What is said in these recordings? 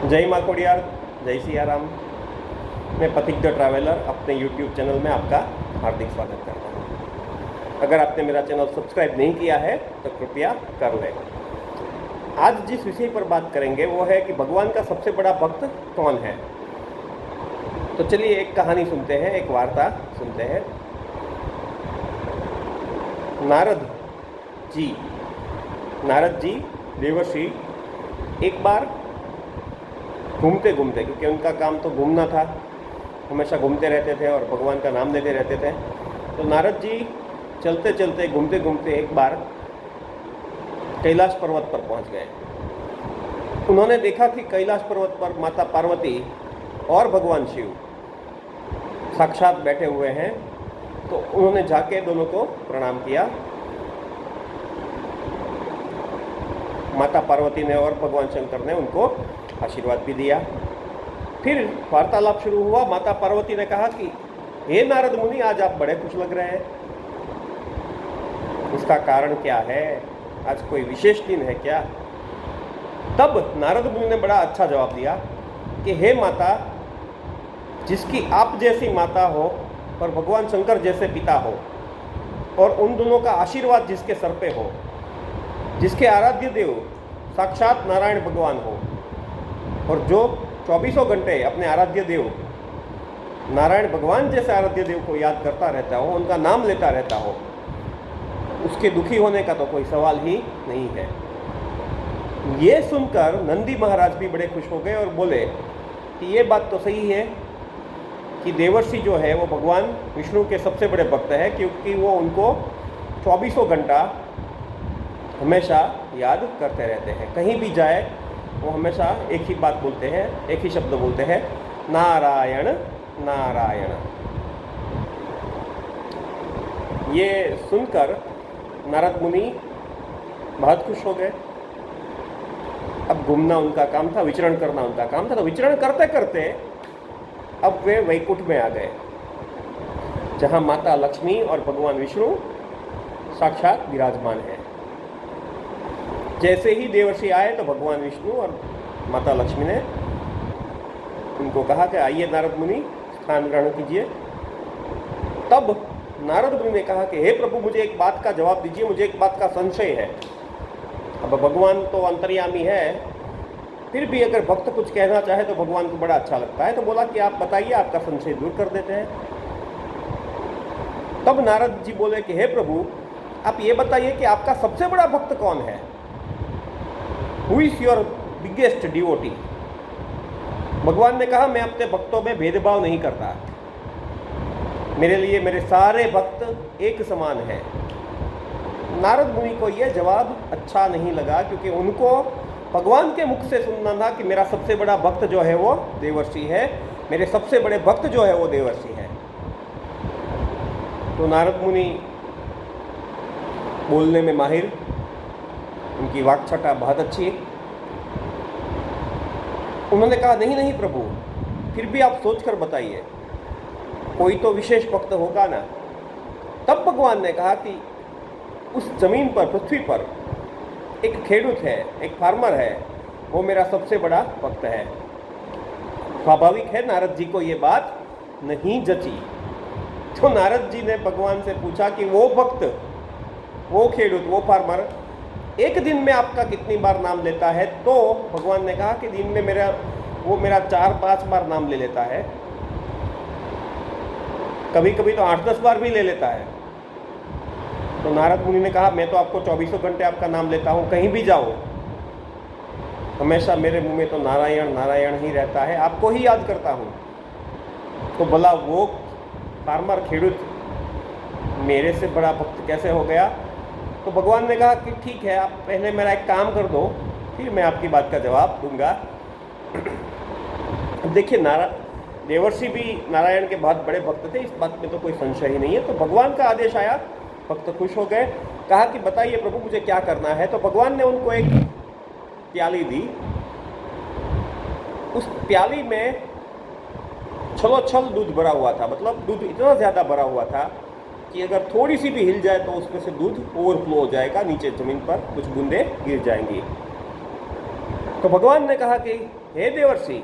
जय माँ कोडियार, जय सिया राम। मैं पथिक द ट्रैवलर अपने YouTube चैनल में आपका हार्दिक स्वागत करता हूँ। अगर आपने मेरा चैनल सब्सक्राइब नहीं किया है तो कृपया कर लें। आज जिस विषय पर बात करेंगे वो है कि भगवान का सबसे बड़ा भक्त कौन है। तो चलिए एक कहानी सुनते हैं, एक वार्ता सुनते हैं। नारद जी देवर्षि एक बार घूमते घूमते, क्योंकि उनका काम तो घूमना था, हमेशा घूमते रहते थे और भगवान का नाम लेते रहते थे। तो नारद जी चलते चलते घूमते घूमते एक बार कैलाश पर्वत पर पहुंच गए। उन्होंने देखा कि कैलाश पर्वत पर माता पार्वती और भगवान शिव साक्षात बैठे हुए हैं। तो उन्होंने जाके दोनों को प्रणाम किया। माता पार्वती ने और भगवान शंकर ने उनको आशीर्वाद भी दिया। फिर वार्तालाप शुरू हुआ। माता पार्वती ने कहा कि हे नारद मुनि, आज आप बड़े खुश लग रहे हैं, इसका कारण क्या है? आज कोई विशेष दिन है क्या? तब नारद मुनि ने बड़ा अच्छा जवाब दिया कि हे माता, जिसकी आप जैसी माता हो और भगवान शंकर जैसे पिता हो और उन दोनों का आशीर्वाद जिसके सर पे हो, जिसके आराध्य देव साक्षात नारायण भगवान हो और जो 24 घंटे अपने आराध्य देव नारायण भगवान जैसे आराध्य देव को याद करता रहता हो, उनका नाम लेता रहता हो, उसके दुखी होने का तो कोई सवाल ही नहीं है। ये सुनकर नंदी महाराज भी बड़े खुश हो गए और बोले कि ये बात तो सही है कि देवर्षि जो है वो भगवान विष्णु के सबसे बड़े भक्त है, क्योंकि वो उनको 24 घंटा हमेशा याद करते रहते हैं। कहीं भी जाए वो हमेशा एक ही बात बोलते हैं, एक ही शब्द बोलते हैं, नारायण नारायण। ये सुनकर नारद मुनि बहुत खुश हो गए। अब घूमना उनका काम था, विचरण करना उनका काम था। तो विचरण करते करते अब वे वैकुंठ में आ गए, जहाँ माता लक्ष्मी और भगवान विष्णु साक्षात विराजमान है। जैसे ही देवर्षि आए तो भगवान विष्णु और माता लक्ष्मी ने उनको कहा कि आइए नारद मुनि, स्थान ग्रहण कीजिए। तब नारद मुनि ने कहा कि हे प्रभु, मुझे एक बात का जवाब दीजिए, मुझे एक बात का संशय है। अब भगवान तो अंतर्यामी है, फिर भी अगर भक्त कुछ कहना चाहे तो भगवान को बड़ा अच्छा लगता है। तो बोला कि आप बताइए, आपका संशय दूर कर देते हैं। तब नारद जी बोले कि हे प्रभु, आप ये बताइए कि आपका सबसे बड़ा भक्त कौन है? Who is your biggest devotee? भगवान ने कहा, मैं अपने भक्तों में भेदभाव नहीं करता, मेरे लिए मेरे सारे भक्त एक समान हैं। नारद मुनि को यह जवाब अच्छा नहीं लगा, क्योंकि उनको भगवान के मुख से सुनना था कि मेरा सबसे बड़ा भक्त जो है वो देवर्षि है, मेरे सबसे बड़े भक्त जो है वो देवर्षि है। तो नारद मुनि बोलने में माहिर, उनकी वाक्छटा बहुत अच्छी। उन्होंने कहा, नहीं नहीं प्रभु, फिर भी आप सोचकर बताइए, कोई तो विशेष भक्त होगा ना। तब भगवान ने कहा कि उस जमीन पर, पृथ्वी पर एक खेडूत है, एक फार्मर है, वो मेरा सबसे बड़ा भक्त है। स्वाभाविक है नारद जी को ये बात नहीं जची। तो नारद जी ने भगवान से पूछा कि वो भक्त, वो खेडूत, वो फार्मर एक दिन में आपका कितनी बार नाम लेता है? तो भगवान ने कहा कि दिन में वो मेरा 4-5 बार नाम ले लेता है, कभी कभी तो 8-10 बार भी ले लेता है। तो नारद मुनि ने कहा, मैं तो आपको 24 घंटे आपका नाम लेता हूँ, कहीं भी जाओ हमेशा मेरे मुंह में तो नारायण नारायण ही रहता है, आपको ही याद करता हूँ। तो भला वो फार्मर, खेडूत मेरे से बड़ा भक्त कैसे हो गया? तो भगवान ने कहा कि ठीक है, आप पहले मेरा एक काम कर दो, फिर मैं आपकी बात का जवाब दूंगा। अब देखिए, देवर्षि भी नारायण के बहुत बड़े भक्त थे, इस बात में तो कोई संशय ही नहीं है। तो भगवान का आदेश आया, भक्त खुश हो गए। कहा कि बताइए प्रभु, मुझे क्या करना है? तो भगवान ने उनको एक प्याली दी। उस प्याली में छलोछल दूध भरा हुआ था, मतलब दूध इतना ज़्यादा भरा हुआ था कि अगर थोड़ी सी भी हिल जाए तो उसमें से दूध ओवरफ्लो हो जाएगा, नीचे ज़मीन पर कुछ बूंदें गिर जाएंगी। तो भगवान ने कहा कि हे देवर्षि,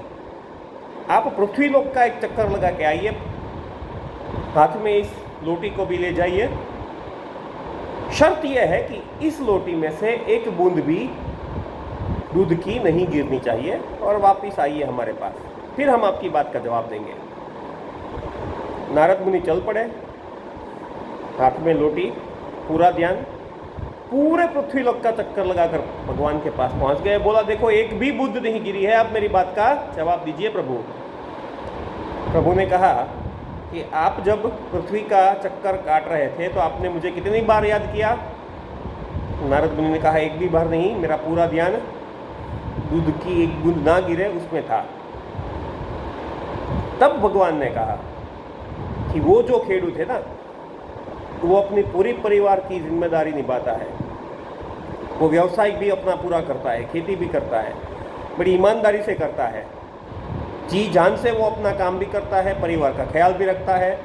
आप पृथ्वी लोक का एक चक्कर लगा के आइए, हाथ में इस लोटी को भी ले जाइए। शर्त यह है कि इस लोटी में से एक बूंद भी दूध की नहीं गिरनी चाहिए, और वापिस आइए हमारे पास, फिर हम आपकी बात का जवाब देंगे। नारद मुनि चल पड़े, हाथ में लोटी, पूरा ध्यान, पूरे पृथ्वी लोक का चक्कर लगाकर भगवान के पास पहुंच गए। बोला, देखो एक भी बूंद नहीं गिरी है, आप मेरी बात का जवाब दीजिए प्रभु। प्रभु ने कहा कि आप जब पृथ्वी का चक्कर काट रहे थे तो आपने मुझे कितनी बार याद किया? नारद मुनि ने कहा, एक भी बार नहीं, मेरा पूरा ध्यान दूध की एक बूंद ना गिरे उसमें था। तब भगवान ने कहा कि वो जो खेडूत है ना, वो अपनी पूरी परिवार की जिम्मेदारी निभाता है, वो व्यवसाय भी अपना पूरा करता है, खेती भी करता है, बड़ी ईमानदारी से करता है, जी जान से वो अपना काम भी करता है, परिवार का ख्याल भी रखता है।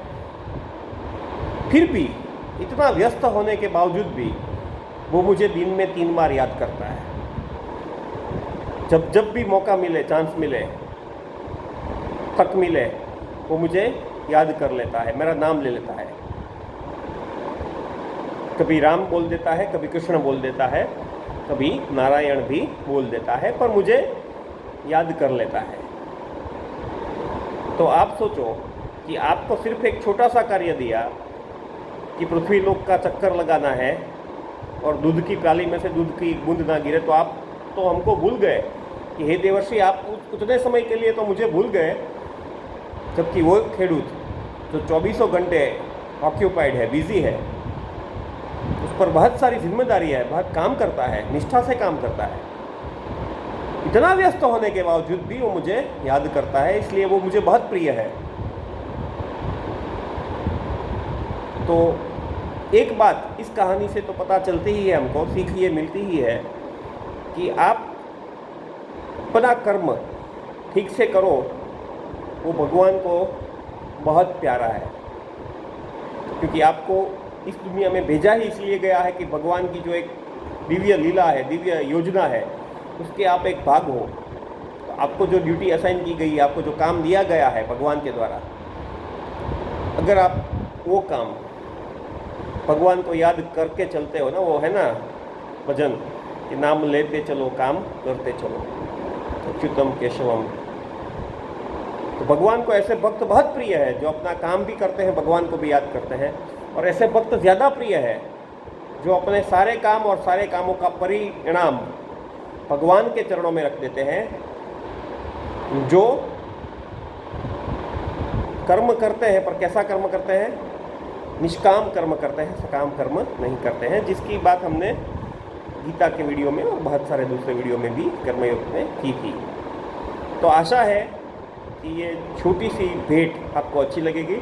फिर भी इतना व्यस्त होने के बावजूद भी वो मुझे दिन में 3 बार याद करता है। जब जब भी मौका मिले, चांस मिले, तक मिले, वो मुझे याद कर लेता है, मेरा नाम ले लेता है। कभी राम बोल देता है, कभी कृष्ण बोल देता है, कभी नारायण भी बोल देता है, पर मुझे याद कर लेता है। तो आप सोचो कि आपको सिर्फ एक छोटा सा कार्य दिया कि पृथ्वी लोक का चक्कर लगाना है और दूध की प्याली में से दूध की बूंद ना गिरे, तो आप तो हमको भूल गए कि हे देवर्षि, आप उतने समय के लिए तो मुझे भूल गए, जबकि वो खेडूत जो 24 घंटे ऑक्यूपाइड है, बिजी है, उस पर बहुत सारी जिम्मेदारी है, बहुत काम करता है, निष्ठा से काम करता है, इतना व्यस्त होने के बावजूद भी वो मुझे याद करता है, इसलिए वो मुझे बहुत प्रिय है। तो एक बात इस कहानी से तो पता चलती ही है, हमको सीख ये मिलती ही है कि आप अपना कर्म ठीक से करो, वो भगवान को बहुत प्यारा है, क्योंकि आपको इस दुनिया में भेजा ही इसलिए गया है कि भगवान की जो एक दिव्य लीला है, दिव्य योजना है, उसके आप एक भाग हो। तो आपको जो ड्यूटी असाइन की गई है, आपको जो काम दिया गया है भगवान के द्वारा, अगर आप वो काम भगवान को याद करके चलते हो ना, वो है ना भजन कि नाम लेते चलो काम करते चलो, अच्युतम केशवम। तो भगवान को ऐसे भक्त बहुत प्रिय है जो अपना काम भी करते हैं, भगवान को भी याद करते हैं, और ऐसे भक्त ज़्यादा प्रिय है जो अपने सारे काम और सारे कामों का परिणाम भगवान के चरणों में रख देते हैं, जो कर्म करते हैं, पर कैसा कर्म करते हैं? निष्काम कर्म करते हैं, सकाम कर्म नहीं करते हैं, जिसकी बात हमने गीता के वीडियो में और बहुत सारे दूसरे वीडियो में भी कर्मयोग में की थी। तो आशा है कि ये छोटी सी भेंट आपको अच्छी लगेगी।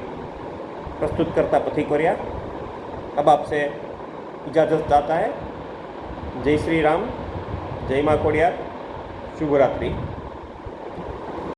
प्रस्तुत करता पथिकोरिया अब आपसे इजाज़त चाहता है। जय श्री राम, जय माँ कोड़ियार, शुभ रात्रि।